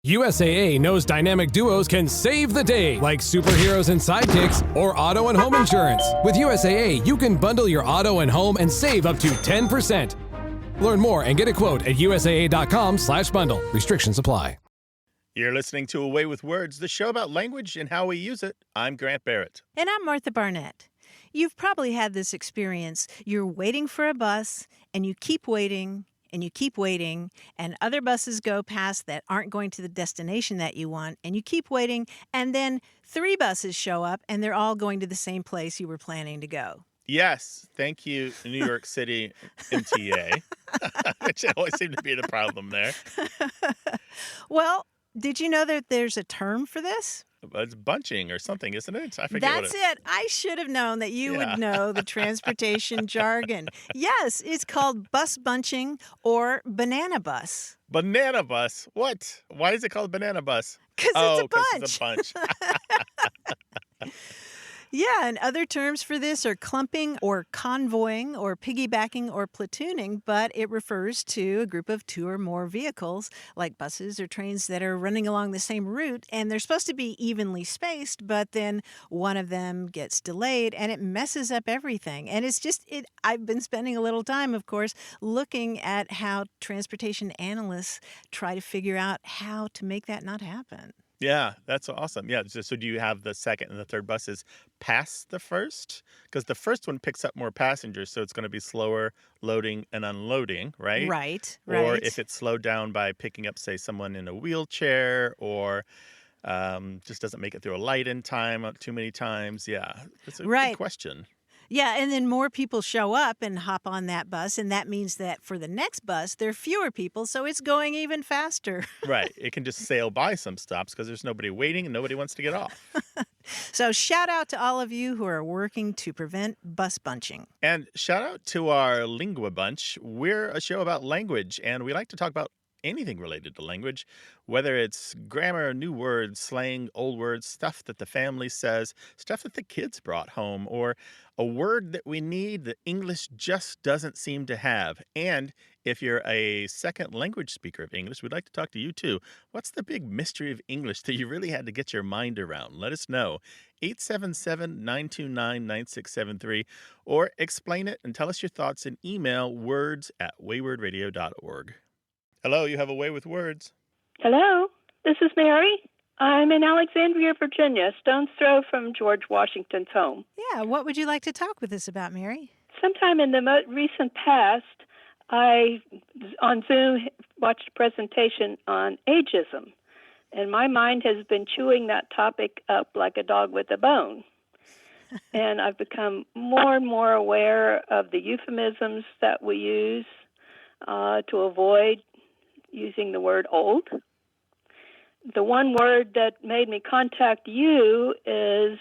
USAA knows dynamic duos can save the day, like superheroes and sidekicks or auto and home insurance. With USAA, you can bundle your auto and home and save up to 10%. Learn more and get a quote at usaa.com/bundle. Restrictions apply. You're listening to Away with Words, the show about language and how we use it. I'm Grant Barrett. And I'm Martha Barnett. You've probably had this experience. You're waiting for a bus, and you keep waiting, and you keep waiting, and other buses go past that aren't going to the destination that you want, and you keep waiting, and then 3 buses show up, and they're all going to the same place you were planning to go. Yes, thank you, New York City MTA, which always seemed to be the problem there. Well, did you know that there's a term for this? It's bunching or something, isn't it? I forget That's it. I should have known that you would know the transportation jargon. Yes, it's called bus bunching or banana bus. Banana bus? What? Why is it called banana bus? Because it's a bunch. Yeah, and other terms for this are clumping or convoying or piggybacking or platooning, but it refers to a group of 2 or more vehicles, like buses or trains that are running along the same route, and they're supposed to be evenly spaced, but then one of them gets delayed, and it messes up everything. And I've been spending a little time, of course, looking at how transportation analysts try to figure out how to make that not happen. Yeah, that's awesome. Yeah, so do you have the second and the third buses pass the first? Because the first one picks up more passengers, so it's going to be slower loading and unloading, right? Right. Or if it's slowed down by picking up, say, someone in a wheelchair or just doesn't make it through a light in time too many times. Yeah, that's a good question. Yeah, and then more people show up and hop on that bus, and that means that for the next bus, there are fewer people, so it's going even faster. Right. It can just sail by some stops because there's nobody waiting and nobody wants to get off. So shout out to all of you who are working to prevent bus bunching. And shout out to our Lingua Bunch. We're a show about language, and we like to talk about anything related to language, whether it's grammar, new words, slang, old words, stuff that the family says, stuff that the kids brought home, or a word that we need that English just doesn't seem to have. And if you're a second language speaker of English, we'd like to talk to you too. What's the big mystery of English that you really had to get your mind around? Let us know. 877-929-9673, or explain it and tell us your thoughts in email words@waywordradio.org. Hello, you have a way with words. Hello, this is Mary. I'm in Alexandria, Virginia, a stone's throw from George Washington's home. Yeah, what would you like to talk with us about, Mary? Sometime in the recent past, I, on Zoom, watched a presentation on ageism, and my mind has been chewing that topic up like a dog with a bone. And I've become more and more aware of the euphemisms that we use to avoid using the word old. The one word that made me contact you is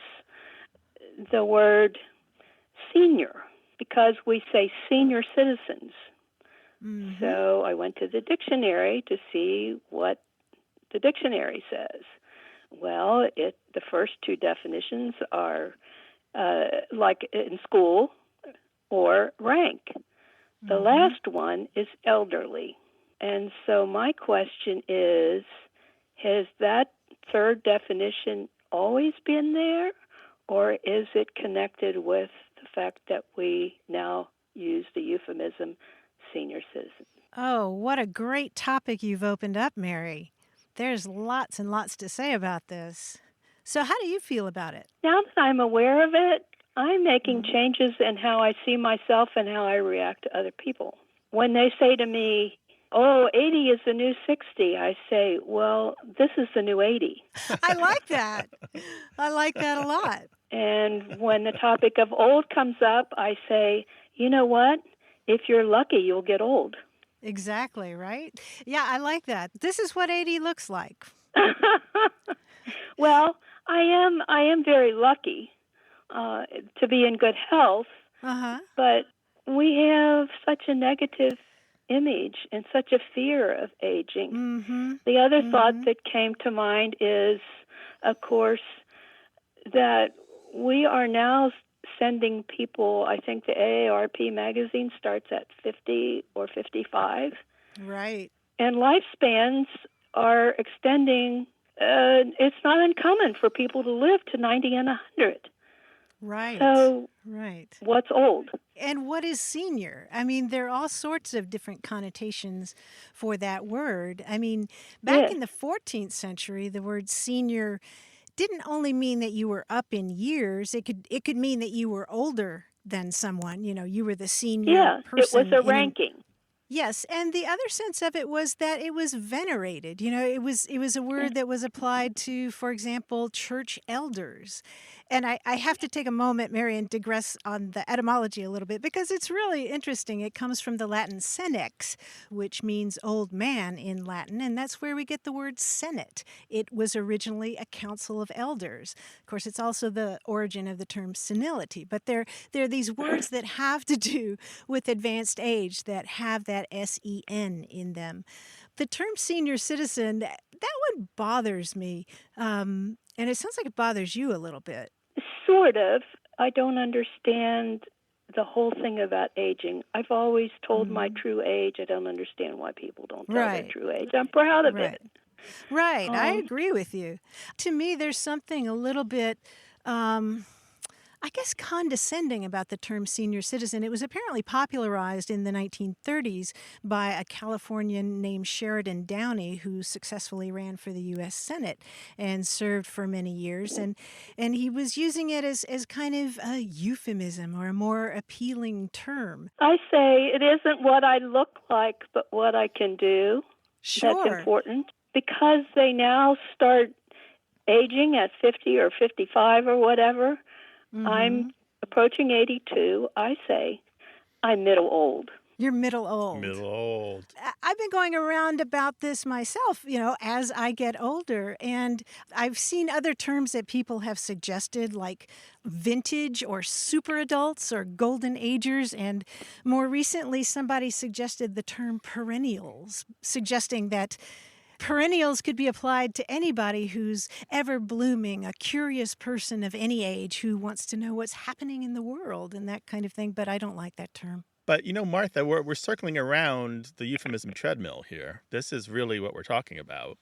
the word senior, because we say senior citizens. Mm-hmm. So I went to the dictionary to see what the dictionary says. Well, the first 2 definitions are like in school or rank. Mm-hmm. The last one is elderly. And so my question is, has that third definition always been there, or is it connected with the fact that we now use the euphemism senior citizen? Oh, what a great topic you've opened up, Mary. There's lots and lots to say about this. So how do you feel about it? Now that I'm aware of it, I'm making changes in how I see myself and how I react to other people. When they say to me, 80 is the new 60. I say, well, this is the new 80. I like that. I like that a lot. And when the topic of old comes up, I say, you know what? If you're lucky, you'll get old. Exactly, right? Yeah, I like that. This is what 80 looks like. Well, I am very lucky to be in good health, but we have such a negative image and such a fear of aging. Mm-hmm. The other thought that came to mind is, of course, that we are now sending people, I think the AARP magazine starts at 50 or 55. Right. And lifespans are extending. It's not uncommon for people to live to 90 and 100. Right. So Right. what's old? And what is senior? I mean, there are all sorts of different connotations for that word. I mean, back Yes. in the 14th century, the word senior didn't only mean that you were up in years, it could mean that you were older than someone. You know, you were the senior Yeah, it was person a in an ranking. Yes, and the other sense of it was that it was venerated. You know, it was a word that was applied to, for example, church elders. And I have to take a moment, Mary, and digress on the etymology a little bit because it's really interesting. It comes from the Latin senex, which means old man in Latin, and that's where we get the word senate. It was originally a council of elders. Of course, it's also the origin of the term senility, but there are these words that have to do with advanced age that have that SEN in them. The term senior citizen, that one bothers me. And it sounds like it bothers you a little bit. Sort of. I don't understand the whole thing about aging. I've always told my true age. I don't understand why people don't tell their true age. I'm proud of it. Right. I agree with you. To me, there's something a little bit, I guess, condescending about the term senior citizen. It was apparently popularized in the 1930s by a Californian named Sheridan Downey, who successfully ran for the U.S. Senate and served for many years. And he was using it as kind of a euphemism or a more appealing term. I say it isn't what I look like, but what I can do. Sure. That's important. Because they now start aging at 50 or 55 or whatever. I'm approaching 82. I say I'm middle old. You're middle old. Middle old. I've been going around about this myself, you know, as I get older. And I've seen other terms that people have suggested, like vintage or super adults or golden agers. And more recently, somebody suggested the term perennials, suggesting that perennials could be applied to anybody who's ever blooming, a curious person of any age who wants to know what's happening in the world and that kind of thing. But I don't like that term. But, you know, Martha, we're circling around the euphemism treadmill here. This is really what we're talking about.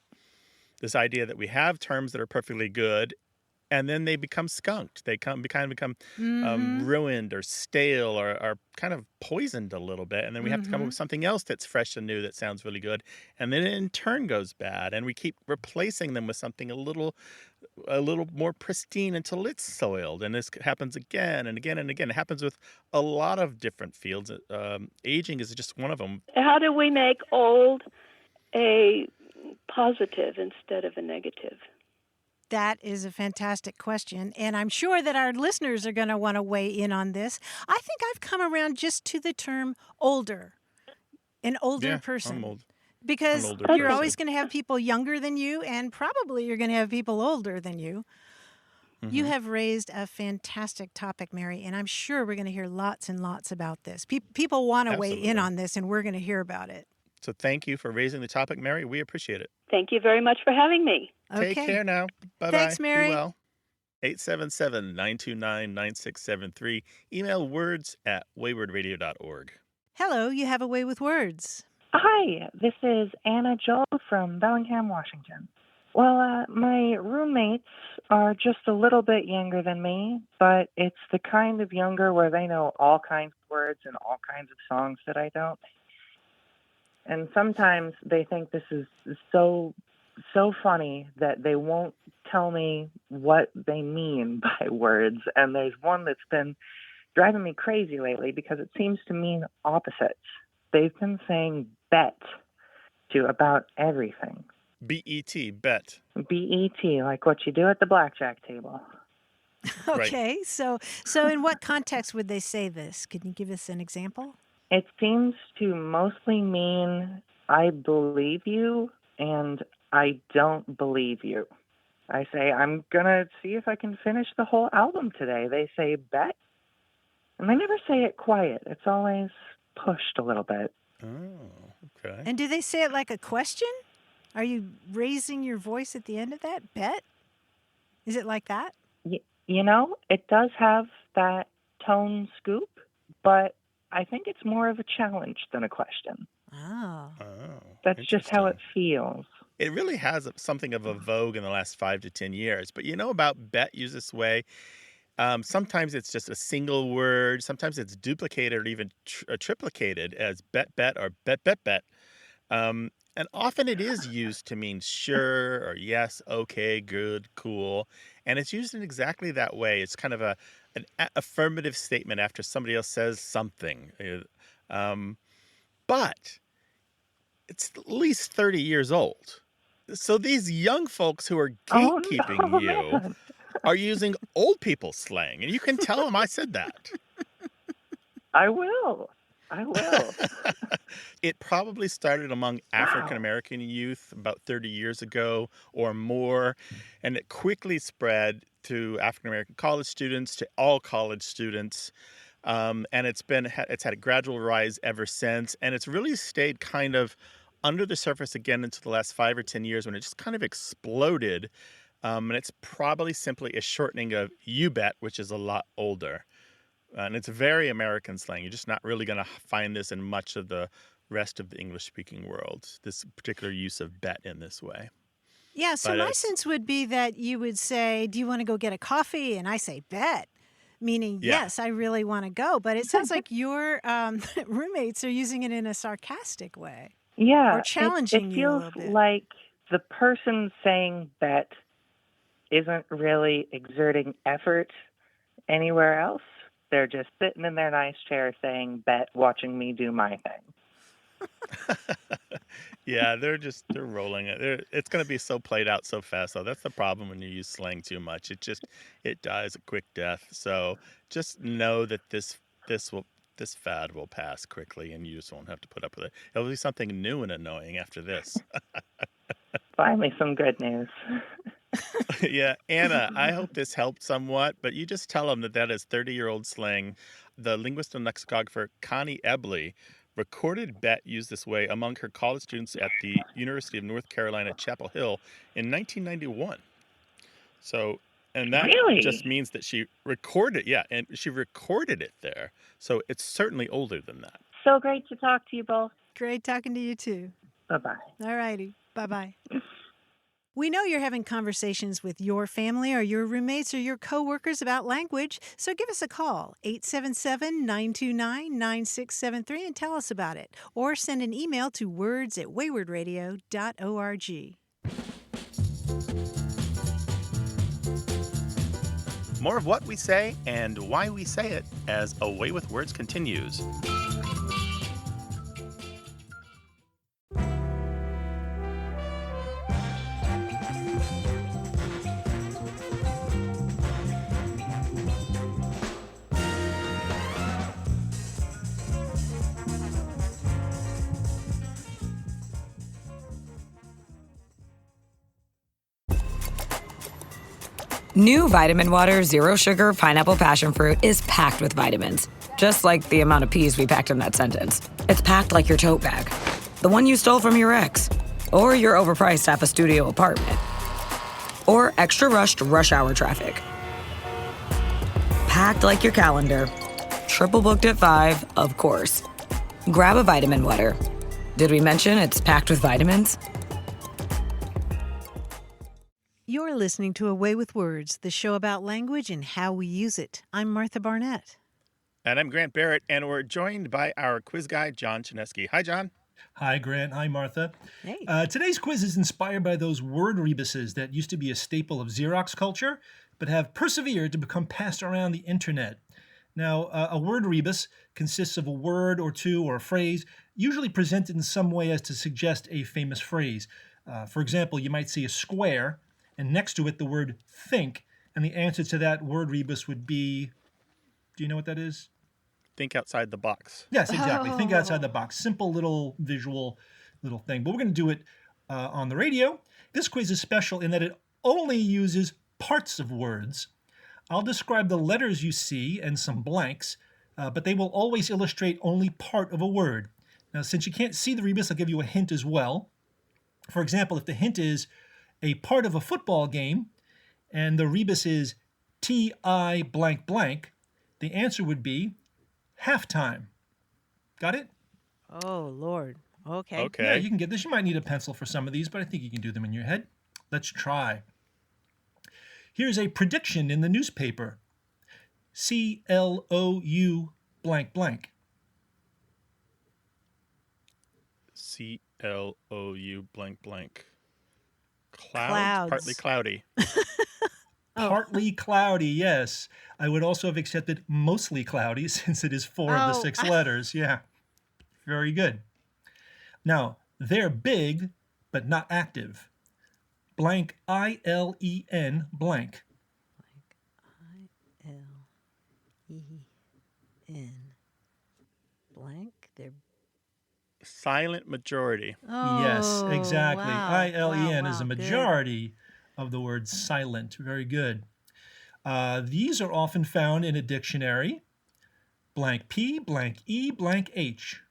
This idea that we have terms that are perfectly good, and then they become skunked. They kind of become ruined or stale or kind of poisoned a little bit. And then we have to come up with something else that's fresh and new that sounds really good. And then it in turn goes bad. And we keep replacing them with something a little more pristine until it's soiled. And this happens again and again and again. It happens with a lot of different fields. Aging is just one of them. How do we make old a positive instead of a negative? That is a fantastic question, and I'm sure that our listeners are going to want to weigh in on this. I think I've come around just to the term older, an older person. I'm old. Because An older you're person. always going to have people younger than you, and probably you're going to have people older than you. You have raised a fantastic topic, Mary, and I'm sure we're going to hear lots and lots about this. People want to weigh in Absolutely. on this, and we're going to hear about it. So thank you for raising the topic, Mary. We appreciate it. Thank you very much for having me. Okay. Take care now. Bye-bye. Thanks, Mary. Be well. 877-929-9673. Email words@waywardradio.org. Hello, you have a way with words. Hi, this is Anna Joel from Bellingham, Washington. Well, my roommates are just a little bit younger than me, but it's the kind of younger where they know all kinds of words and all kinds of songs that I don't. And sometimes they think this is so funny that they won't tell me what they mean by words. And there's one that's been driving me crazy lately because it seems to mean opposites. They've been saying bet to about everything. B-E-T, bet. B-E-T, like what you do at the blackjack table. Okay, so in what context would they say this? Can you give us an example? It seems to mostly mean I believe you and I don't believe you. I say, I'm going to see if I can finish the whole album today. They say bet. And they never say it quiet. It's always pushed a little bit. Oh, okay. And do they say it like a question? Are you raising your voice at the end of that? Bet? Is it like that? You know, it does have that tone scoop, but I think it's more of a challenge than a question. Oh. Oh, That's just how it feels. it really has something of a vogue in the last 5 to 10 years. But about bet used this way. Sometimes it's just a single word. Sometimes it's duplicated or even triplicated as bet, bet, or bet, bet, bet. And often it is used to mean sure or yes, okay, good, cool. And it's used in exactly that way. It's kind of an affirmative statement after somebody else says something. But it's at least 30 years old. So these young folks who are Oh, gatekeeping no, you man. are using old people slang. And you can tell them I said that. I will. I will. It probably started among African Wow. American youth about 30 years ago or more, and it quickly spread to African American college students, to all college students. And it's had a gradual rise ever since, and it's really stayed kind of under the surface again into the last 5 or 10 years when it just kind of exploded. And it's probably simply a shortening of "you bet," which is a lot older. And it's very American slang. You're just not really going to find this in much of the rest of the English-speaking world, this particular use of bet in this way. Yeah, so But my sense would be that you would say, do you want to go get a coffee? And I say, bet, meaning, Yeah. yes, I really want to go. But it sounds like your roommates are using it in a sarcastic way Yeah, or challenging it you a feels little bit. like the person saying bet isn't really exerting effort anywhere else. They're just sitting in their nice chair saying bet, watching me do my thing. Yeah, they're rolling it. It's going to be so played out so fast. So that's the problem when you use slang too much. It dies a quick death. So just know that this fad will pass quickly, and you just won't have to put up with it. It'll be something new and annoying after this. Finally, some good news. Yeah, Anna, I hope this helped somewhat, but you just tell them that is 30-year-old slang. The linguist and lexicographer Connie Ebley recorded bet used this way among her college students at the University of North Carolina, Chapel Hill in 1991. So, and that just Really? means that she recorded it there. So it's certainly older than that. So great to talk to you both. Great talking to you, too. Bye-bye. All righty. Bye-bye. We know you're having conversations with your family or your roommates or your coworkers about language, so give us a call, 877-929-9673, and tell us about it. Or send an email to words@waywardradio.org. More of what we say and why we say it as A Way with Words continues. New Vitamin Water Zero Sugar Pineapple Passion Fruit is packed with vitamins, just like the amount of peas we packed in that sentence. It's packed like your tote bag, the one you stole from your ex, or your overpriced half a studio apartment, or extra rushed rush hour traffic. Packed like your calendar, triple booked at 5, of course. Grab a vitamin water. Did we mention it's packed with vitamins? You're listening to A Way with Words, the show about language and how we use it. I'm Martha Barnett. And I'm Grant Barrett, and we're joined by our quiz guy, John Chinesky. Hi, John. Hi, Grant. Hi, Martha. Hey. Today's quiz is inspired by those word rebuses that used to be a staple of Xerox culture, but have persevered to become passed around the internet. Now, a word rebus consists of a word or two or a phrase, usually presented in some way as to suggest a famous phrase. For example, you might see a square, and next to it the word think, and the answer to that word rebus would be, do you know what that is? Think outside the box. Yes, exactly. Think outside the Oh. box. Simple little visual little thing. But we're going to do it on the radio. This quiz is special in that it only uses parts of words. I'll describe the letters you see and some blanks, but they will always illustrate only part of a word. Now, since you can't see the rebus, I'll give you a hint as well. For example, if the hint is a part of a football game, and the rebus is T-I blank blank, the answer would be halftime. Got it? Oh, Lord. Okay. Yeah, Okay. you can get this. You might need a pencil for some of these, but I think you can do them in your head. Let's try. Here's a prediction in the newspaper. CLOU blank blank. CLOU blank blank. Clouds? Partly Clouds. cloudy. Partly cloudy, yes. I would also have accepted mostly cloudy since it is 4 of the Oh. 6 letters. Yeah, very good. Now, they're big, but not active. Blank ILEN blank. I-L-E-N. Blank. They're Silent majority. Yes, Oh, exactly. wow. ILEN Wow, is a wow, good. majority of the word silent. Very good. These are often found in a dictionary. Blank P, blank E, blank H.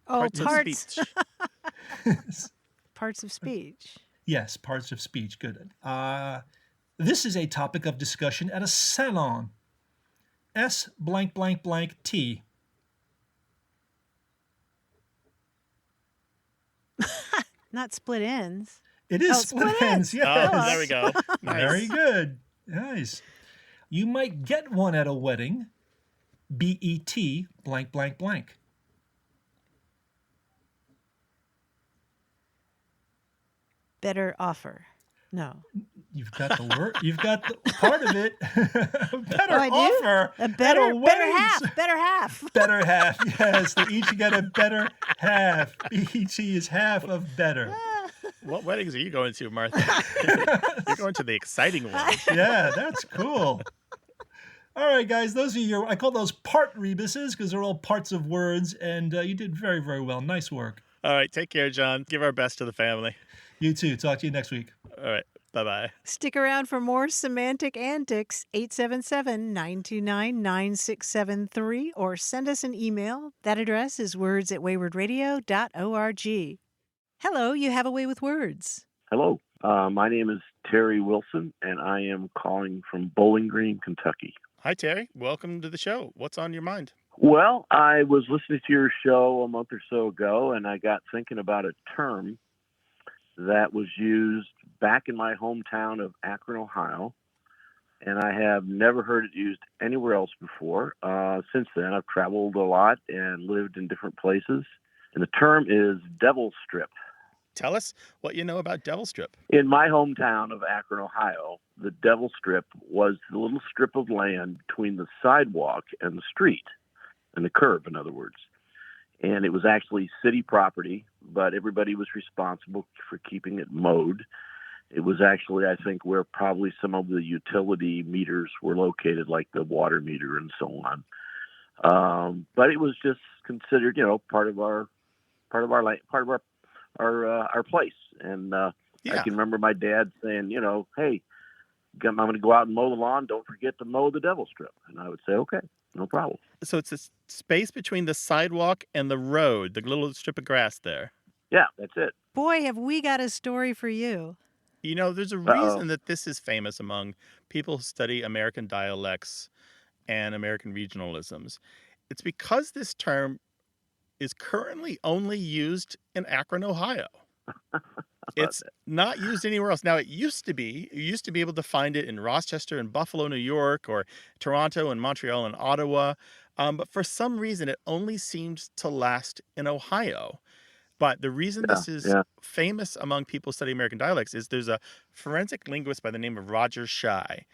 Oh, Parts of parts. speech. Parts of speech. Yes, parts of speech. Good. This is a topic of discussion at a salon. S blank blank blank T. Not split ends. It is Oh, split split ends. ends. Yes. Oh, there we go. Nice. Very good. Nice. You might get one at a wedding. BET blank blank blank. Better offer. No. You've got the word. You've got the part of it. Better I do? offer. A at better weddings. half. Better half. Better half. Yes, they each get a better half. BET is half of better. What weddings are you going to, Martha? You're going to the exciting ones. Yeah, that's cool. All right, guys, those are your, I call those part rebuses because they're all parts of words, and you did very, very well. Nice work. All right, take care, John. Give our best to the family. You too. Talk to you next week. All right, bye-bye. Stick around for more semantic antics. 877-929-9673 or send us an email. That address is words@waywardradio.org. Hello, you have a way with words. Hello, my name is Terry Wilson, and I am calling from Bowling Green, Kentucky. Hi, Terry. Welcome to the show. What's on your mind? Well, I was listening to your show a month or so ago, and I got thinking about a term that was used back in my hometown of Akron, Ohio, and I have never heard it used anywhere else before. Since then, I've traveled a lot and lived in different places, and the term is devil strip. Tell us what you know about devil strip. In my hometown of Akron, Ohio, the devil strip was the little strip of land between the sidewalk and the street, and the curb, in other words. And it was actually city property, but everybody was responsible for keeping it mowed. It was actually, I think, where probably some of the utility meters were located, like the water meter and so on. But it was just considered, part of our place. And I can remember my dad saying, hey, I'm going to go out and mow the lawn. Don't forget to mow the devil strip. And I would say, okay, no problem. So it's this space between the sidewalk and the road, the little strip of grass there. Yeah, that's it. Boy, have we got a story for you. There's a reason that this is famous among people who study American dialects and American regionalisms. It's because this term is currently only used in Akron, Ohio. It's not used anywhere else. Now, it used to be able to find it in Rochester and Buffalo, New York, or Toronto and Montreal and Ottawa. But for some reason, it only seemed to last in Ohio. But the reason this is famous among people studying American dialects is there's a forensic linguist by the name of Roger Shy.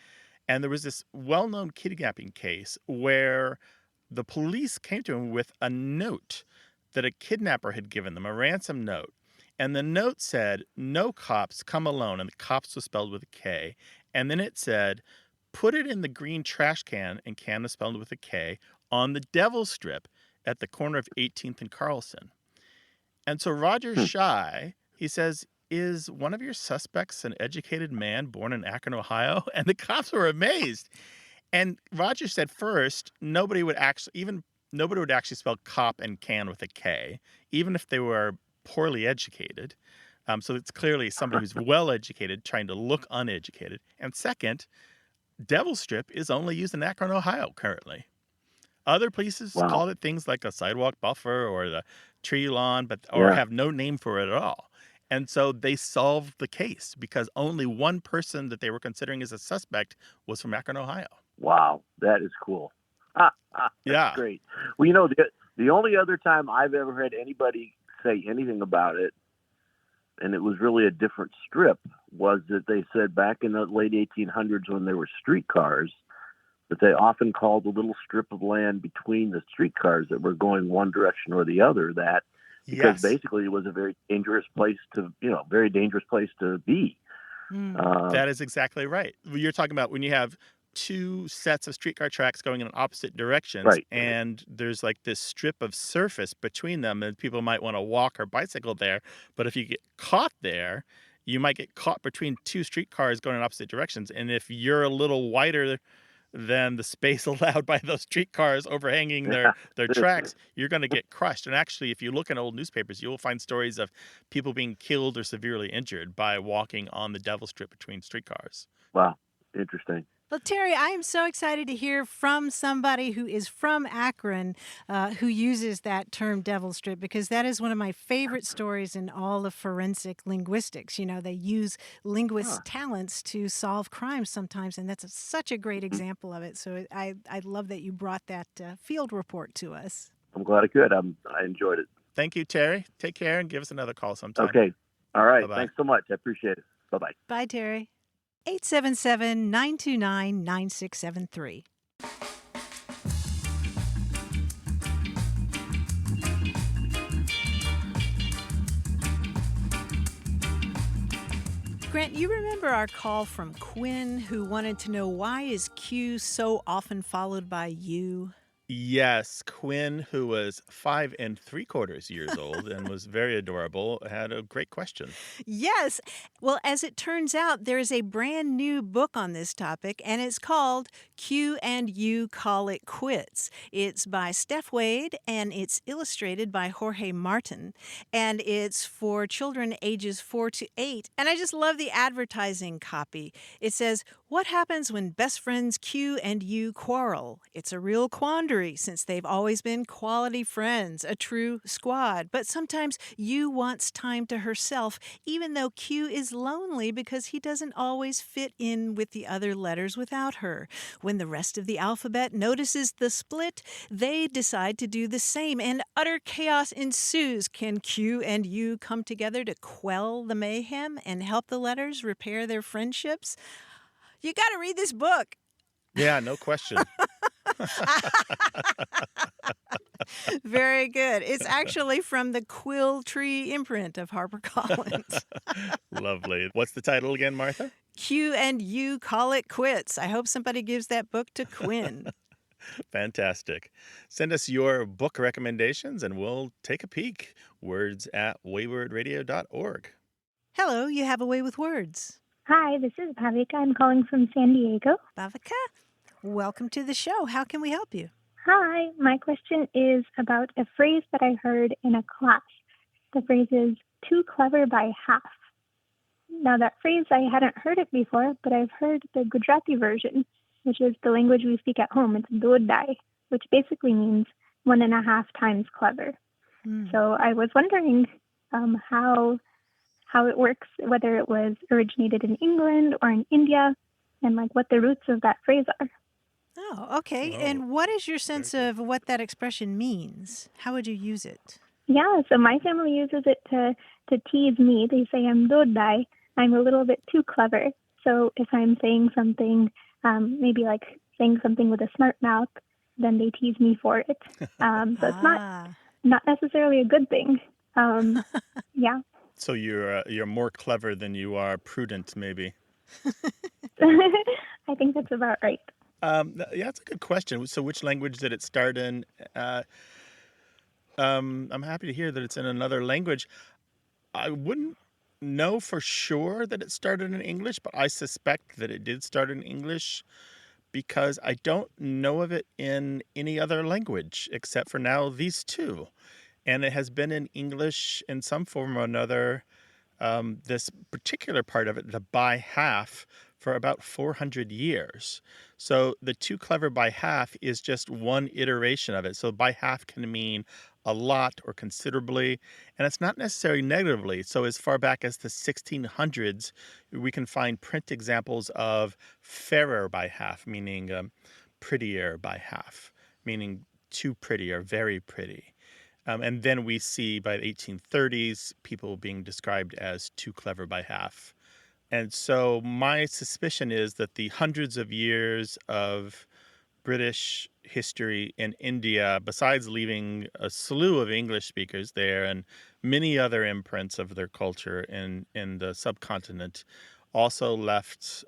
And there was this well-known kidnapping case where the police came to him with a note that a kidnapper had given them, a ransom note. And the note said, "No cops, come alone." And the cops was spelled with a K. And then it said, "Put it in the green trash can," and can is spelled with a K, "on the devil strip at the corner of 18th and Carlson." And so Roger Shy, he says, "Is one of your suspects an educated man born in Akron, Ohio?" And the cops were amazed. And Roger said first, nobody would actually spell cop and can with a K, even if they were poorly educated. So it's clearly somebody who's well-educated trying to look uneducated. And second, devil strip is only used in Akron, Ohio currently. Other places Wow. call it things like a sidewalk buffer or the tree lawn, or Yeah. have no name for it at all. And so they solved the case because only one person that they were considering as a suspect was from Akron, Ohio. Wow. That is cool. That's Yeah. great. Well, the only other time I've ever had anybody say anything about it, and it was really a different strip, was that they said back in the late 1800s when there were streetcars, that they often called the little strip of land between the streetcars that were going one direction or the other that, because Yes. basically it was a very dangerous place to be. That is exactly right. You're talking about when you have two sets of streetcar tracks going in opposite directions, Right. and there's like this strip of surface between them, and people might want to walk or bicycle there. But if you get caught there, you might get caught between two streetcars going in opposite directions. And if you're a little wider than the space allowed by those streetcars overhanging their tracks, you're going to get crushed. And actually, if you look in old newspapers, you will find stories of people being killed or severely injured by walking on the devil strip between streetcars. Wow. Interesting. Well, Terry, I am so excited to hear from somebody who is from Akron who uses that term devil strip, because that is one of my favorite stories in all of forensic linguistics. They use linguists' talents to solve crimes sometimes, and that's such a great example of it. So I love that you brought that field report to us. I'm glad I could. I enjoyed it. Thank you, Terry. Take care and give us another call sometime. Okay. All right. Bye-bye. Thanks so much. I appreciate it. Bye-bye. Bye, Terry. 877-929-9673. Grant, you remember our call from Quinn, who wanted to know, why is Q so often followed by U? Yes, Quinn, who was 5 3/4 years old and was very adorable, had a great question. Yes. Well, as it turns out, there is a brand new book on this topic, and it's called Q and You Call It Quits. It's by Steph Wade, and it's illustrated by Jorge Martin, and it's for children ages 4 to 8. And I just love the advertising copy. It says, "What happens when best friends Q and U quarrel? It's a real quandary, since they've always been quality friends, a true squad. But sometimes U wants time to herself, even though Q is lonely because he doesn't always fit in with the other letters without her. When the rest of the alphabet notices the split, they decide to do the same, and utter chaos ensues. Can Q and U come together to quell the mayhem and help the letters repair their friendships?" You got to read this book. Yeah, no question. Very good. It's actually from the Quill Tree imprint of HarperCollins. Lovely. What's the title again, Martha? Q and You Call It Quits. I hope somebody gives that book to Quinn. Fantastic. Send us your book recommendations and we'll take a peek. words@waywordradio.org. Hello, you have a way with words. Hi, this is Bhavika. I'm calling from San Diego. Bhavika, welcome to the show. How can we help you? Hi, my question is about a phrase that I heard in a class. The phrase is too clever by half. Now, that phrase, I hadn't heard it before, but I've heard the Gujarati version, which is the language we speak at home. It's dodai, which basically means 1.5 times clever. So I was wondering how it works, whether it was originated in England or in India, and what the roots of that phrase are. Oh, okay. And what is your sense of what that expression means? How would you use it? Yeah, so my family uses it to tease me. They say I'm dodai. I'm a little bit too clever. So if I'm saying something, maybe saying something with a smart mouth, then they tease me for it. So it's not necessarily a good thing. Yeah. So you're more clever than you are prudent, maybe. I think that's about right. Yeah, that's a good question. So which language did it start in? I'm happy to hear that it's in another language. I wouldn't know for sure that it started in English, but I suspect that it did start in English because I don't know of it in any other language except for now these two. And it has been in English in some form or another. This particular part of it, the by half, for about 400 years. So the too clever by half is just one iteration of it. So by half can mean a lot or considerably, and it's not necessarily negatively. So as far back as the 1600s, we can find print examples of fairer by half, meaning prettier by half, meaning too pretty or very pretty. And then we see by the 1830s people being described as too clever by half. And so my suspicion is that the hundreds of years of British history in India, besides leaving a slew of English speakers there and many other imprints of their culture in the subcontinent, also left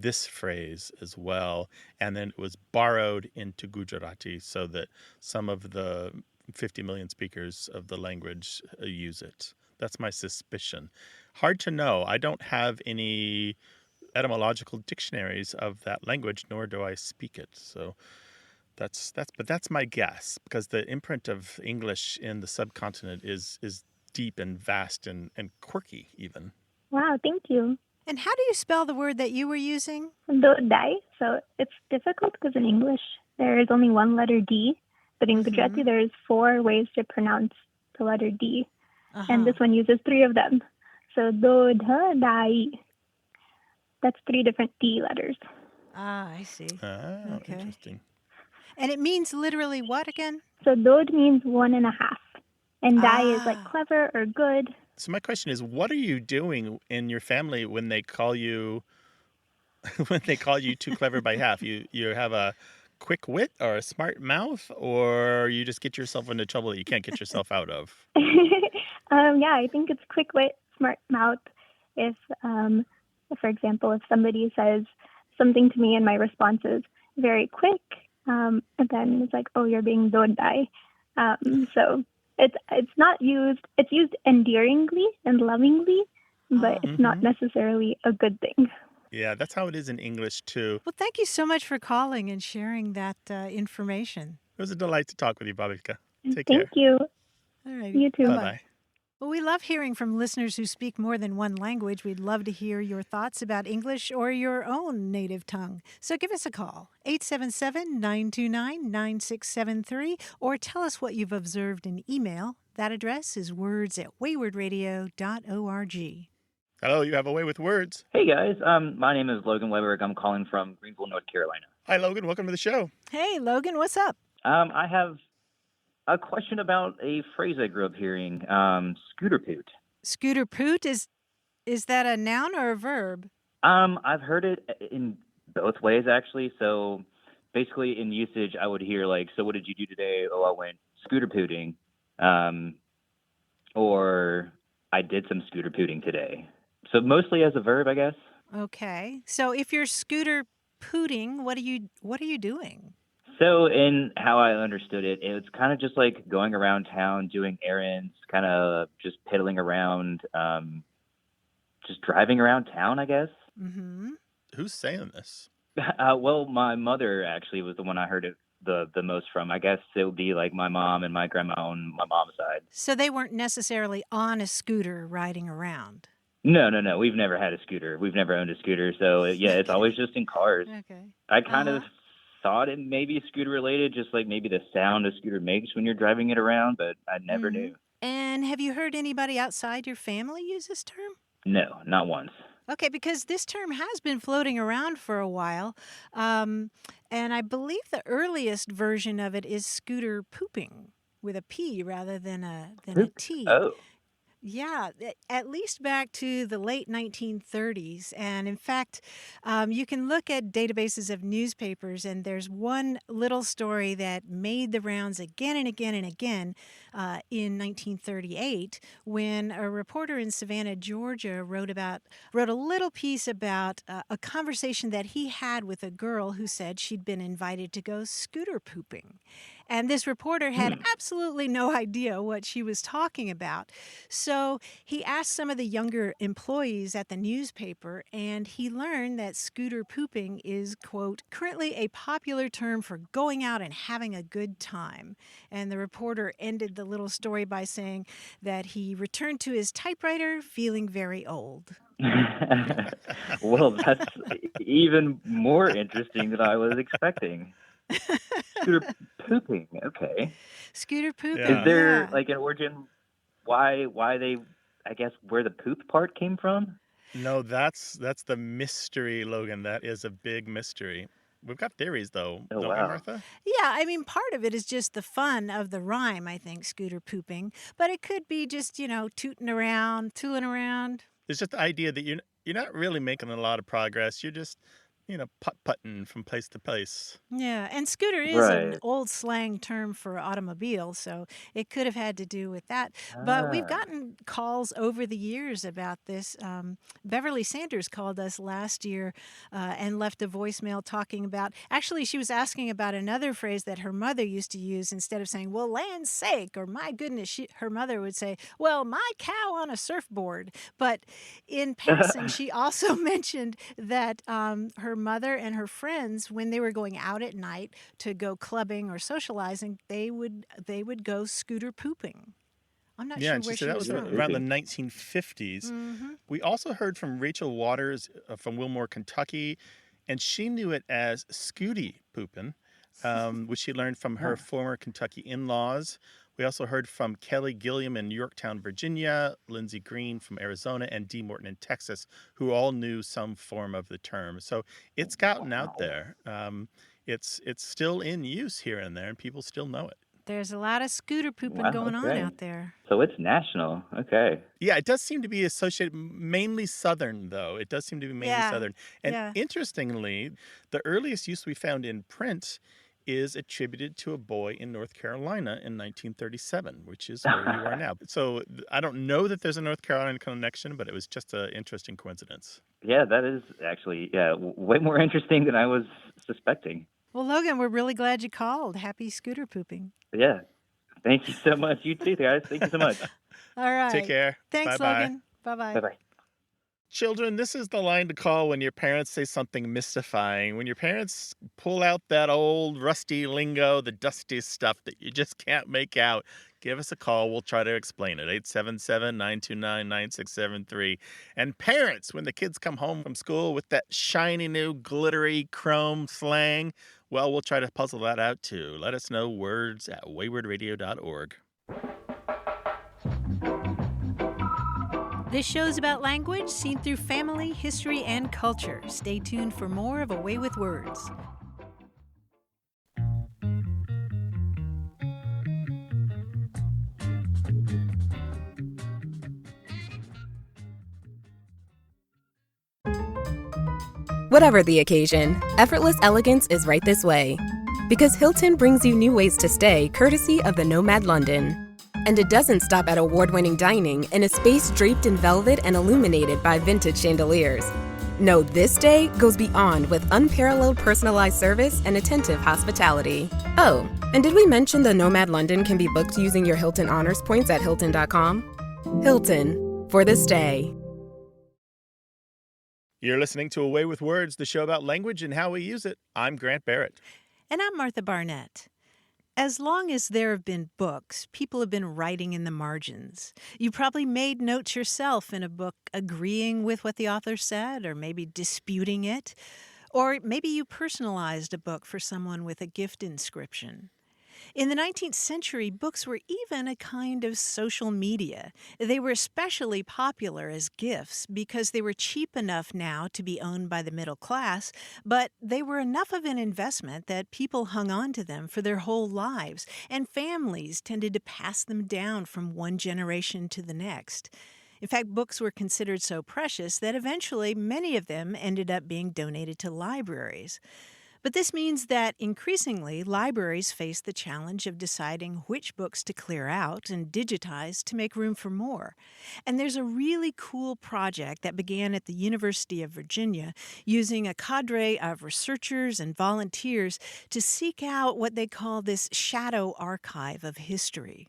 this phrase as well. And then it was borrowed into Gujarati so that some of the 50 million speakers of the language use it. That's my suspicion. Hard to know. I don't have any etymological dictionaries of that language, nor do I speak it. So that's my guess, because the imprint of English in the subcontinent is deep and vast and quirky even. Wow, thank you. And how do you spell the word that you were using? Dodai. So it's difficult because in English there is only one letter D, but in Gujarati there is 4 ways to pronounce the letter D, and this one uses 3 of them. So dodai. That's 3 different D letters. Ah, I see. Oh, Okay. interesting. And it means literally what again? So dod means 1.5, and dai is like Ah. clever or good. So my question is, what are you doing in your family when they call you too clever by half? You have a quick wit or a smart mouth, or you just get yourself into trouble that you can't get yourself out of? Yeah, I think it's quick wit, smart mouth. If, for example, if somebody says something to me and my response is very quick, and then it's like, oh, you're being dodai. So it's not used, it's used endearingly and lovingly, but it's not necessarily a good thing. Yeah, that's how it is in English too. Well, thank you so much for calling and sharing that information. It was a delight to talk with you, Babika. Take Thank care. you. All right. You too. Bye-bye. Well, we love hearing from listeners who speak more than one language. We'd love to hear your thoughts about English or your own native tongue. So give us a call, 877-929-9673, or tell us what you've observed in email. That address is words@waywardradio.org. Hello, you have a way with words. Hey guys, my name is Logan Weber. I'm calling from Greenville, North Carolina. Hi, Logan. Welcome to the show. Hey, Logan, what's up? I have a question about a phrase I grew up hearing, scooter-toot. Scooter-toot, is that a noun or a verb? I've heard it in both ways, actually. So basically in usage, I would hear like, so what did you do today? Oh, I went scooter-tooting. Or I did some scooter-tooting today. So mostly as a verb, I guess. Okay. So if you're scooter-tooting, what are you doing? So in how I understood it, it's kind of just like going around town, doing errands, kind of just piddling around, just driving around town, I guess. Mm-hmm. Who's saying this? Well, my mother actually was the one I heard it the most from. I guess it would be like my mom and my grandma on my mom's side. So they weren't necessarily on a scooter riding around. No. We've never had a scooter. We've never owned a scooter. So yeah, it's always just in cars. Okay. I kind of thought it may be scooter related, just like maybe the sound a scooter makes when you're driving it around, but I never knew. And have you heard anybody outside your family use this term? No, not once. Okay, because this term has been floating around for a while, and I believe the earliest version of it is scooter pooping with a P rather than a T. Oh. Yeah, at least back to the late 1930s. And in fact, you can look at databases of newspapers, and there's one little story that made the rounds again and again and again in 1938 when a reporter in Savannah, Georgia, wrote a little piece about a conversation that he had with a girl who said she'd been invited to go scooter pooping. And this reporter had absolutely no idea what she was talking about. So he asked some of the younger employees at the newspaper, and he learned that scooter pooping is, quote, currently a popular term for going out and having a good time. And the reporter ended the little story by saying that he returned to his typewriter feeling very old. Well, even more interesting than I was expecting. Scooter pooping. Okay. Scooter pooping. Yeah. Is there yeah. like an origin why they, I guess, where the poop part came from? No, that's the mystery, Logan. That is a big mystery. We've got theories, though, Oh, don't we, wow. Martha? Yeah, I mean, part of it is just the fun of the rhyme, I think, scooter pooping. But it could be just, tooting around, tooling around. It's just the idea that you're not really making a lot of progress. You're just, putt-putting from place to place. Yeah, and scooter is an Right. old slang term for automobile, so it could have had to do with that. But we've Ah. gotten calls over the years about this. Beverly Sanders called us last year and left a voicemail talking about. Actually, she was asking about another phrase that her mother used to use instead of saying, well, land's sake, or my goodness, her mother would say, well, my cow on a surfboard. But in passing, she also mentioned that her mother and her friends, when they were going out at night to go clubbing or socializing, they would go scooter pooping. I'm not Yeah, sure and she where said she that was was from. around the 1950s. Mm-hmm. We also heard from Rachel Waters from Wilmore, Kentucky, and she knew it as Scooty poopin', which she learned from her former Kentucky in-laws. We also heard from Kelly Gilliam in Yorktown, Virginia, Lindsey Green from Arizona, and Dee Morton in Texas, who all knew some form of the term. So it's gotten out there. It's still in use here and there, and people still know it. There's a lot of scooter pooping Wow, going on okay. out there. So it's national. Okay. Yeah, it does seem to be associated mainly Southern, though. It does seem to be mainly Yeah, Southern. And yeah. interestingly, the earliest use we found in print is attributed to a boy in North Carolina in 1937, which is where you are now. So I don't know that there's a North Carolina connection, but it was just an interesting coincidence. Yeah, that is actually, way more interesting than I was suspecting. Well, Logan, we're really glad you called. Happy scooter pooping. Yeah. Thank you so much. You too, guys. Thank you so much. All right. Take care. Thanks, Bye-bye. Logan. Bye-bye. Bye-bye. Children, this is the line to call when your parents say something mystifying. When your parents pull out that old rusty lingo, the dusty stuff that you just can't make out, give us a call. We'll try to explain it. 877-929-9673. And parents, when the kids come home from school with that shiny new glittery chrome slang, well, we'll try to puzzle that out too. Let us know, words@waywardradio.org. This show's about language seen through family, history, and culture. Stay tuned for more of A Way with Words. Whatever the occasion, effortless elegance is right this way. Because Hilton brings you new ways to stay courtesy of the Nomad London. And it doesn't stop at award-winning dining in a space draped in velvet and illuminated by vintage chandeliers. No, this day goes beyond with unparalleled personalized service and attentive hospitality. Oh, and did we mention the Nomad London can be booked using your Hilton Honors points at Hilton.com? Hilton, for the stay. You're listening to A Way with Words, the show about language and how we use it. I'm Grant Barrett. And I'm Martha Barnett. As long as there have been books, people have been writing in the margins. You probably made notes yourself in a book agreeing with what the author said, or maybe disputing it. Or maybe you personalized a book for someone with a gift inscription. In the 19th century, books were even a kind of social media. They were especially popular as gifts because they were cheap enough now to be owned by the middle class, but they were enough of an investment that people hung on to them for their whole lives, and families tended to pass them down from one generation to the next. In fact, books were considered so precious that eventually many of them ended up being donated to libraries. But this means that increasingly libraries face the challenge of deciding which books to clear out and digitize to make room for more. And there's a really cool project that began at the University of Virginia using a cadre of researchers and volunteers to seek out what they call this shadow archive of history.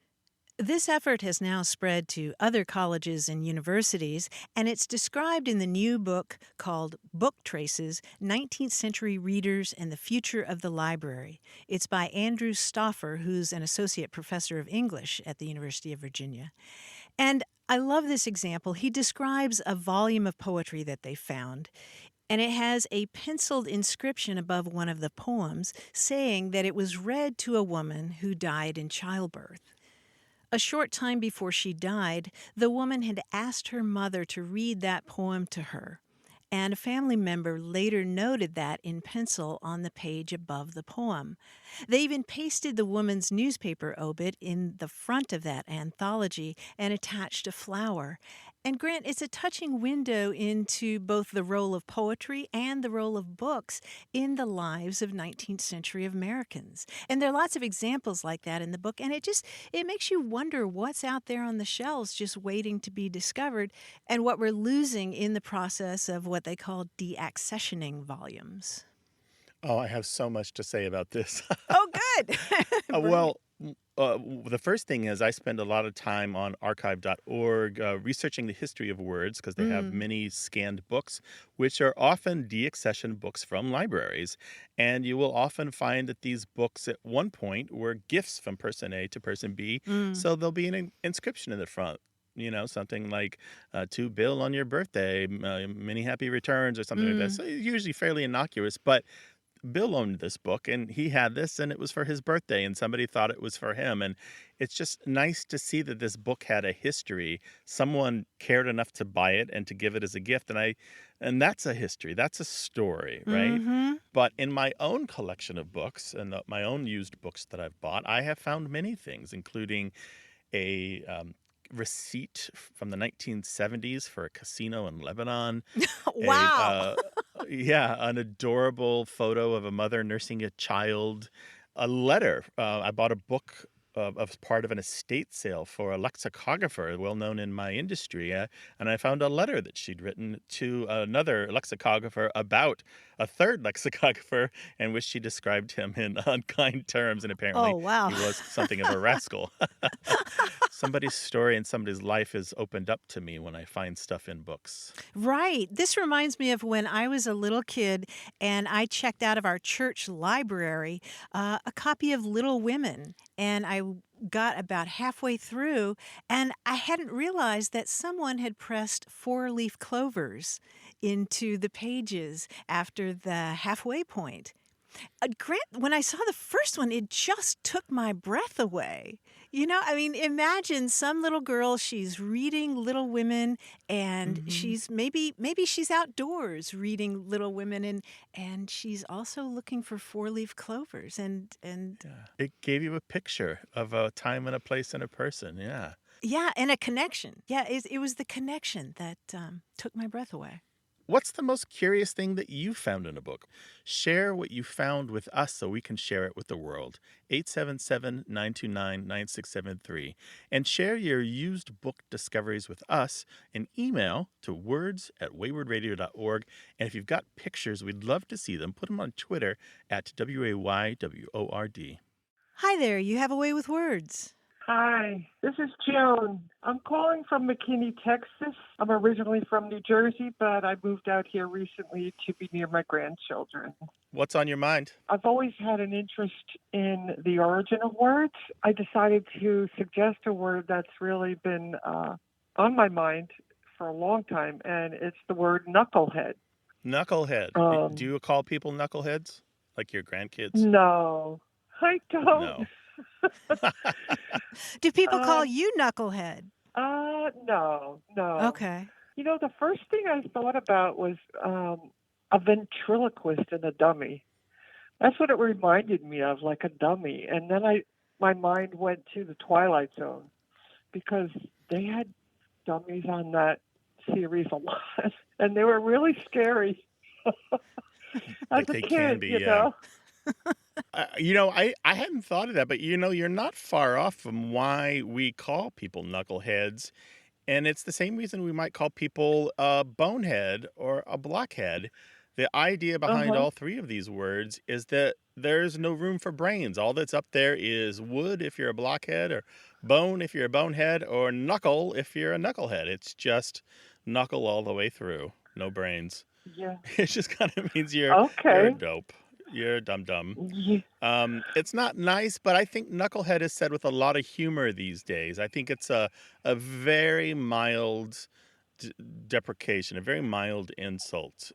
This effort has now spread to other colleges and universities, and it's described in the new book called Book Traces, 19th Century Readers and the Future of the Library. It's by Andrew Stauffer, who's an associate professor of English at the University of Virginia. And I love this example. He describes a volume of poetry that they found. And it has a penciled inscription above one of the poems saying that it was read to a woman who died in childbirth. A short time before she died, the woman had asked her mother to read that poem to her, and a family member later noted that in pencil on the page above the poem. They even pasted the woman's newspaper obit in the front of that anthology and attached a flower. And Grant, it's a touching window into both the role of poetry and the role of books in the lives of 19th century Americans. And there are lots of examples like that in the book, and it makes you wonder what's out there on the shelves just waiting to be discovered and what we're losing in the process of what they call deaccessioning volumes. Oh, I have so much to say about this. Oh, good. Well, the first thing is I spend a lot of time on archive.org researching the history of words because they have many scanned books, which are often deaccession books from libraries. And you will often find that these books at one point were gifts from person A to person B. So there'll be an inscription in the front. Something like to Bill on your birthday, many happy returns or something like that. So it's usually fairly innocuous, but Bill owned this book and he had this and it was for his birthday and somebody thought it was for him. And it's just nice to see that this book had a history. Someone cared enough to buy it and to give it as a gift. And that's a history. That's a story, right? But in my own collection of books and my own used books that I've bought, I have found many things, including a receipt from the 1970s for a casino in Lebanon. Wow. An adorable photo of a mother nursing a child. A letter. I bought a book of part of an estate sale for a lexicographer well known in my industry. And I found a letter that she'd written to another lexicographer about a third lexicographer in which she described him in unkind terms. And apparently Oh, wow. he was something of a rascal. Somebody's story and somebody's life is opened up to me when I find stuff in books. Right. This reminds me of when I was a little kid and I checked out of our church library a copy of Little Women. And I got about halfway through and I hadn't realized that someone had pressed 4-leaf clovers into the pages after the halfway point. Grant, when I saw the first one, it just took my breath away. Imagine some little girl, she's reading Little Women and she's maybe she's outdoors reading Little Women and she's also looking for 4-leaf clovers and It gave you a picture of a time and a place and a person. Yeah. Yeah, and a connection. Yeah, it was the connection that took my breath away. What's the most curious thing that you found in a book? Share what you found with us so we can share it with the world. 877-929-9673. And share your used book discoveries with us in email to words@waywardradio.org. And if you've got pictures, we'd love to see them. Put them on Twitter at WAYWORD. Hi there, you have a way with words. Hi, this is Joan. I'm calling from McKinney, Texas. I'm originally from New Jersey, but I moved out here recently to be near my grandchildren. What's on your mind? I've always had an interest in the origin of words. I decided to suggest a word that's really been on my mind for a long time, and it's the word knucklehead. Knucklehead. Do you call people knuckleheads? Like your grandkids? No, I don't. No. Do people call you knucklehead? No. Okay. The first thing I thought about was a ventriloquist and a dummy. That's what it reminded me of, like a dummy. And then my mind went to the Twilight Zone because they had dummies on that series a lot, and they were really scary. As a kid, can be, you yeah. know. I hadn't thought of that, but you're not far off from why we call people knuckleheads. And it's the same reason we might call people a bonehead or a blockhead. The idea behind all three of these words is that there's no room for brains. All that's up there is wood if you're a blockhead, or bone if you're a bonehead, or knuckle if you're a knucklehead. It's just knuckle all the way through. No brains. Yeah. It just kind of means you're a dope. You're dum-dum. It's not nice, but I think knucklehead is said with a lot of humor these days. I think it's a very mild d- deprecation, a very mild insult.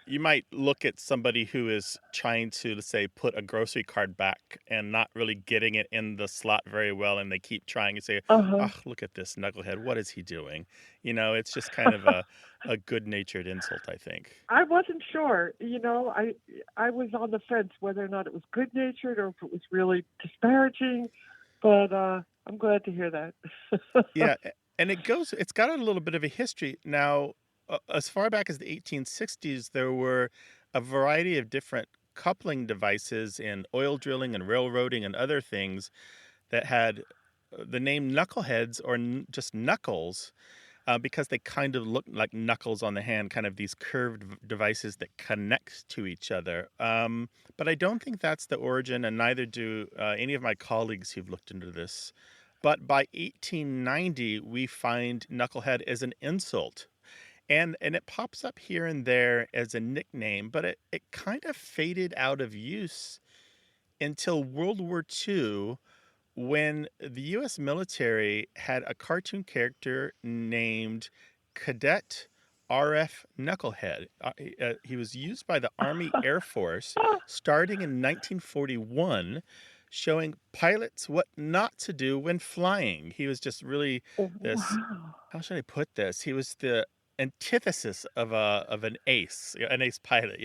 You might look at somebody who is trying to, let's say, put a grocery cart back and not really getting it in the slot very well, and they keep trying and say, Uh-huh. "Oh, look at this knucklehead! What is he doing?" It's just kind of a good-natured insult, I think. I wasn't sure. I was on the fence whether or not it was good natured or if it was really disparaging, but I'm glad to hear that. Yeah, and it's got a little bit of a history. Now, as far back as the 1860s, there were a variety of different coupling devices in oil drilling and railroading and other things that had the name knuckleheads or just knuckles because they kind of look like knuckles on the hand, kind of these curved devices that connect to each other. But I don't think that's the origin, and neither do any of my colleagues who've looked into this. But by 1890, we find knucklehead as an insult. And it pops up here and there as a nickname, but it kind of faded out of use until World War II, when the U.S. military had a cartoon character named Cadet R.F. Knucklehead. He was used by the Army Air Force starting in 1941, showing pilots what not to do when flying. He was just really this, Wow. how should I put this? He was the antithesis of an ace pilot.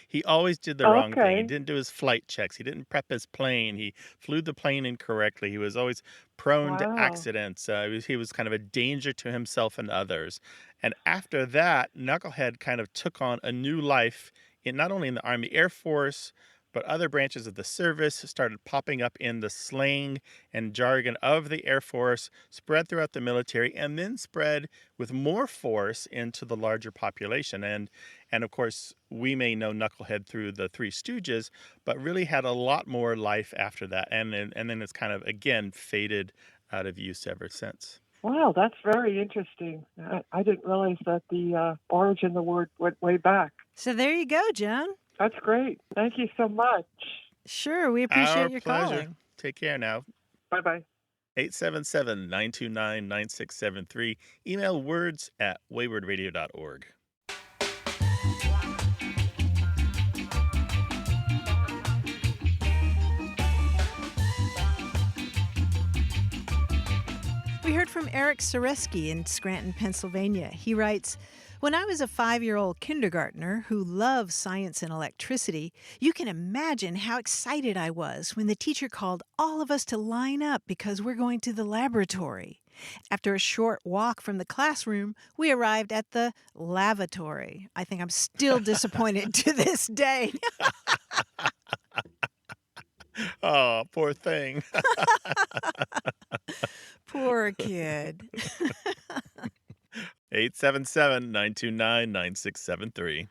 He always did the wrong thing. He Okay. didn't do his flight checks. He didn't prep his plane. He flew the plane incorrectly. He was always prone to Wow. accidents. He was kind of a danger to himself and others. And after that, Knucklehead kind of took on a new life in not only in the Army Air Force, but other branches of the service started popping up in the slang and jargon of the Air Force, spread throughout the military, and then spread with more force into the larger population. And of course, we may know Knucklehead through the Three Stooges, but really had a lot more life after that. And then it's kind of, again, faded out of use ever since. Wow, that's very interesting. I didn't realize that the origin of the word went way back. So there you go, Joan. That's great. Thank you so much. Sure, we appreciate Our your pleasure. calling. Take care now. Bye-bye. 877-929-9673. Email words@waywardradio.org. We heard from Eric Soreski in Scranton, Pennsylvania. He writes, "When I was a 5-year-old kindergartner who loved science and electricity, you can imagine how excited I was when the teacher called all of us to line up because we're going to the laboratory. After a short walk from the classroom, we arrived at the lavatory. I think I'm still disappointed to this day." Oh, poor thing. Poor kid. 877-929-9673.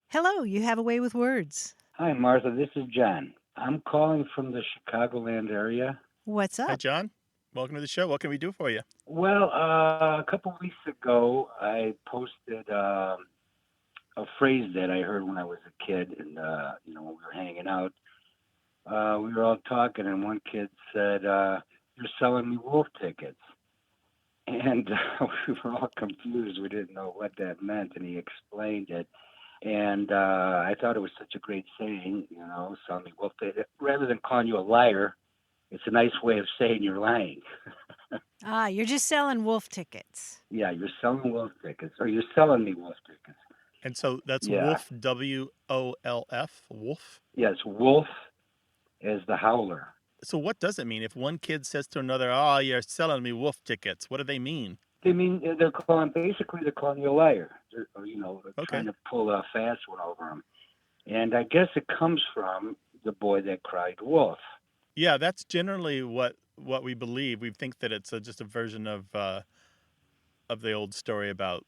Hello, you have a way with words. Hi, Martha. This is John. I'm calling from the Chicagoland area. What's Hi, up? John. Welcome to the show. What can we do for you? Well, a couple weeks ago, I posted a phrase that I heard when I was a kid, and when we were hanging out, we were all talking, and one kid said, "You're selling me wolf tickets." And we were all confused. We didn't know what that meant, and he explained it. And I thought it was such a great saying, selling me wolf tickets. Rather than calling you a liar, it's a nice way of saying you're lying. You're just selling wolf tickets. Yeah, you're selling wolf tickets, or you're selling me wolf tickets. And so that's Yeah. Wolf, WOLF, Wolf. Yes, wolf is the howler. So what does it mean if one kid says to another, "Oh, you're selling me wolf tickets"? What do they mean? They mean they're calling you a liar, or Okay. trying to pull a fast one over them. And I guess it comes from the boy that cried wolf. Yeah, that's generally what we believe. We think that it's just a version of the old story about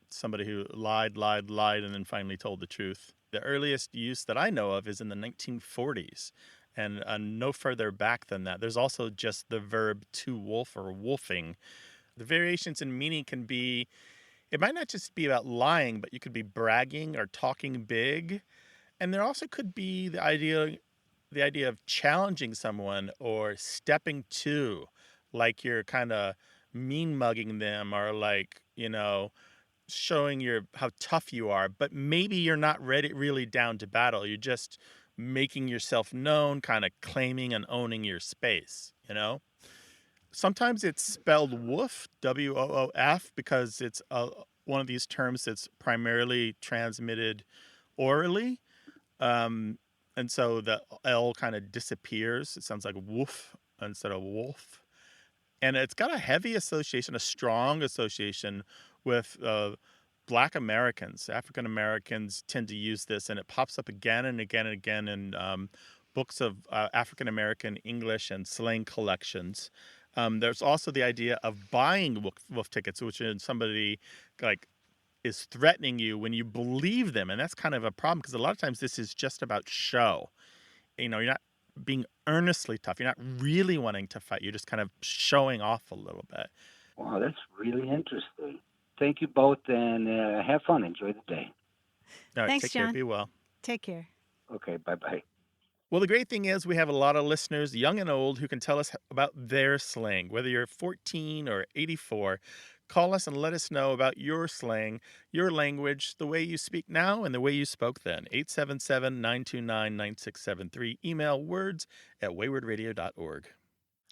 somebody who lied, and then finally told the truth. The earliest use that I know of is in the 1940s, and no further back than that. There's also just the verb to wolf or wolfing. The variations in meaning can be, it might not just be about lying, but you could be bragging or talking big. And there also could be the idea of challenging someone or stepping to, like you're kind of mean mugging them or like showing how tough you are, but maybe you're not really down to battle. You're just making yourself known, kind of claiming and owning your space, Sometimes it's spelled woof, W-O-O-F, because it's one of these terms that's primarily transmitted orally. And so the L kind of disappears. It sounds like woof instead of wolf. And it's got a strong association with Black Americans. African Americans tend to use this, and it pops up again and again and again in books of African American English and slang collections. There's also the idea of buying wolf tickets, which is somebody is threatening you when you believe them. And that's kind of a problem because a lot of times this is just about show. You're not being earnestly tough. You're not really wanting to fight. You're just kind of showing off a little bit. Wow, that's really interesting. Thank you both, and have fun. Enjoy the day. All right, Thanks, take John. care. Be well. Take care. Okay, bye-bye. Well, the great thing is we have a lot of listeners, young and old, who can tell us about their slang. Whether you're 14 or 84, call us and let us know about your slang, your language, the way you speak now and the way you spoke then. 877-929-9673. Email words@waywardradio.org.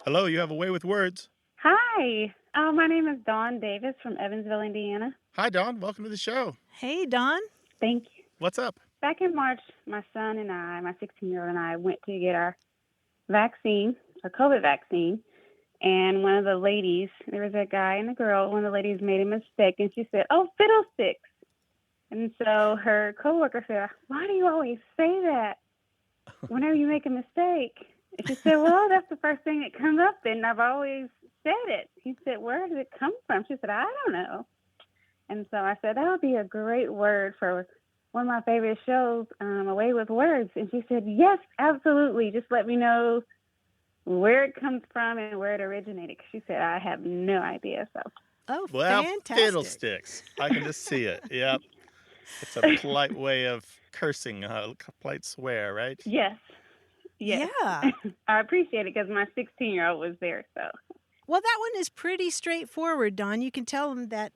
Hello, you have a way with words. Hi, my name is Dawn Davis from Evansville, Indiana. Hi, Dawn. Welcome to the show. Hey, Dawn. Thank you. What's up? Back in March, my son and I, my 16-year-old and I, went to get our vaccine, our COVID vaccine, and one of the ladies, there was a guy and a girl, one of the ladies made a mistake, and she said, "Oh, fiddlesticks." And so her coworker said, "Why do you always say that whenever you make a mistake?" And she said, "Well, that's the first thing that comes up, and I've always said it." He said, "Where did it come from?" She said, "I don't know." And so I said, "That would be a great word for one of my favorite shows, A Way with Words." And she said, "Yes, absolutely. Just let me know where it comes from and where it originated." Because she said, "I have no idea." So, fantastic. Fiddlesticks. I can just see it. Yep. It's a polite way of cursing, a polite swear, right? Yes. Yeah. I appreciate it because my 16-year-old was there. So. Well, that one is pretty straightforward, Don. You can tell them that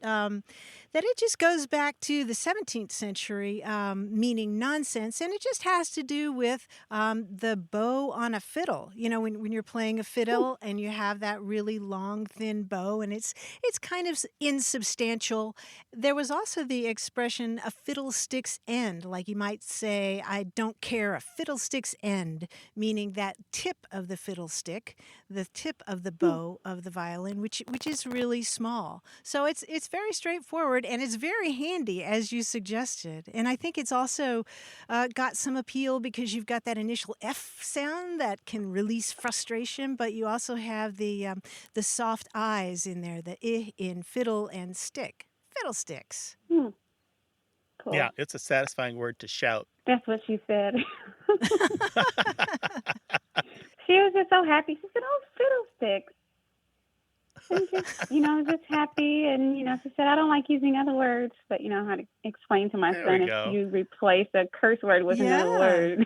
that it just goes back to the 17th century, meaning nonsense, and it just has to do with the bow on a fiddle. When you're playing a fiddle and you have that really long, thin bow, and it's kind of insubstantial. There was also the expression "a fiddlestick's end," like you might say, "I don't care a fiddlestick's end," meaning that tip of the fiddlestick, the tip of the bow of the violin, which is really small. So it's very straightforward, and it's very handy, as you suggested. And I think it's also got some appeal because you've got that initial F sound that can release frustration, but you also have the soft I's in there, the I in fiddle and stick. Fiddlesticks. Cool. Yeah, it's a satisfying word to shout. That's what she said. She was just so happy. She said, "Oh, fiddlesticks." And just happy. And, she said, "I don't like using other words," but how to explain to my son if you replace a curse word with another word.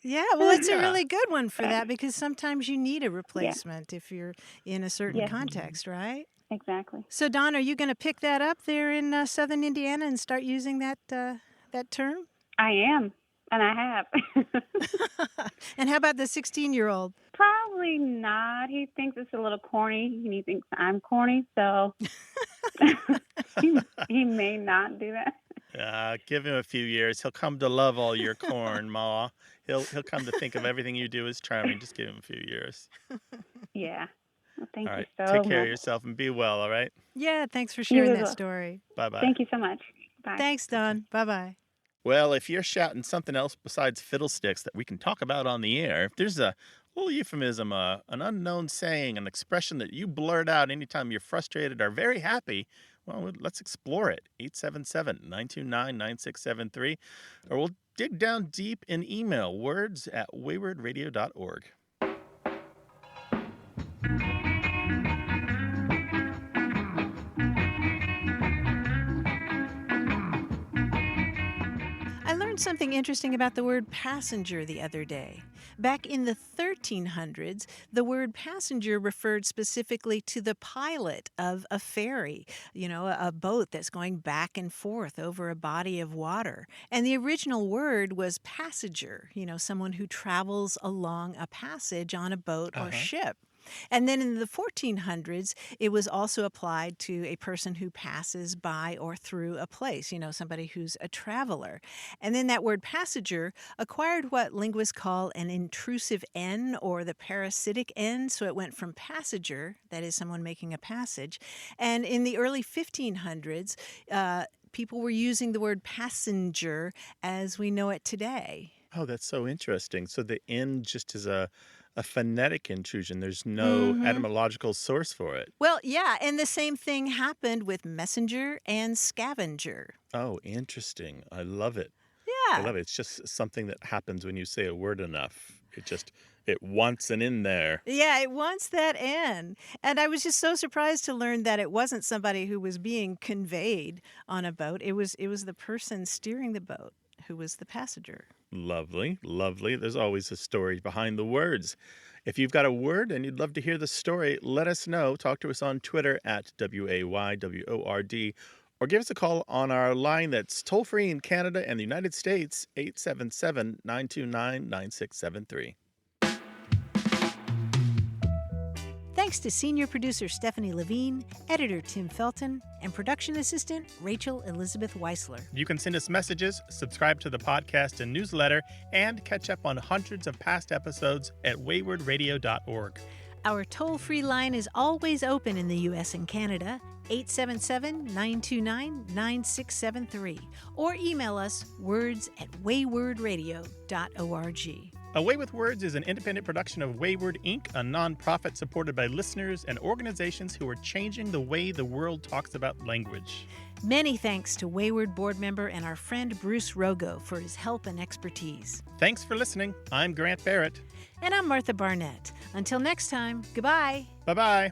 Yeah, well, it's a really good one for that because sometimes you need a replacement if you're in a certain context, right? Exactly. So, Don, are you going to pick that up there in southern Indiana and start using that term? I am, and I have. And how about the 16-year-old? Probably not. He thinks it's a little corny, and he thinks I'm corny, so he may not do that. Give him a few years. He'll come to love all your corn, Ma. He'll come to think of everything you do as charming. Just give him a few years. Yeah. Well, thank all right. you so Take care much. of yourself and be well, all right? Yeah, thanks for sharing that will. story. Bye-bye. Thank you so much. Bye. Thanks, Don. Bye-bye. Well, if you're shouting something else besides fiddlesticks that we can talk about on the air, if there's a little euphemism, an unknown saying, an expression that you blurt out anytime you're frustrated or very happy, well, let's explore it. 877-929-9673. Or we'll dig down deep in email, words@waywardradio.org. learned something interesting about the word passenger the other day. Back in the 1300s, the word passenger referred specifically to the pilot of a ferry, a boat that's going back and forth over a body of water. And the original word was passenger, someone who travels along a passage on a boat or ship. And then in the 1400s, it was also applied to a person who passes by or through a place, somebody who's a traveler. And then that word passenger acquired what linguists call an intrusive N, or the parasitic N. So it went from passenger, that is someone making a passage. And in the early 1500s, people were using the word passenger as we know it today. Oh, that's so interesting. So the N just is a phonetic intrusion. There's no etymological source for it. Well, yeah, and the same thing happened with messenger and scavenger. Oh, interesting. I love it. Yeah. I love it. It's just something that happens when you say a word enough. It wants an in there. Yeah, it wants that in. And I was just so surprised to learn that it wasn't somebody who was being conveyed on a boat. It was the person steering the boat who was the passenger. Lovely, lovely. There's always a story behind the words. If you've got a word and you'd love to hear the story, let us know. Talk to us on Twitter at WAYWORD, or give us a call on our line that's toll-free in Canada and the United States, 877-929-9673. Thanks to senior producer Stephanie Levine, editor Tim Felton, and production assistant Rachel Elizabeth Weisler. You can send us messages, subscribe to the podcast and newsletter, and catch up on hundreds of past episodes at waywardradio.org. Our toll-free line is always open in the U.S. and Canada, 877-929-9673, or email us words@waywardradio.org. A Way with Words is an independent production of Wayward, Inc., a nonprofit supported by listeners and organizations who are changing the way the world talks about language. Many thanks to Wayward board member and our friend Bruce Rogo for his help and expertise. Thanks for listening. I'm Grant Barrett. And I'm Martha Barnett. Until next time, goodbye. Bye-bye.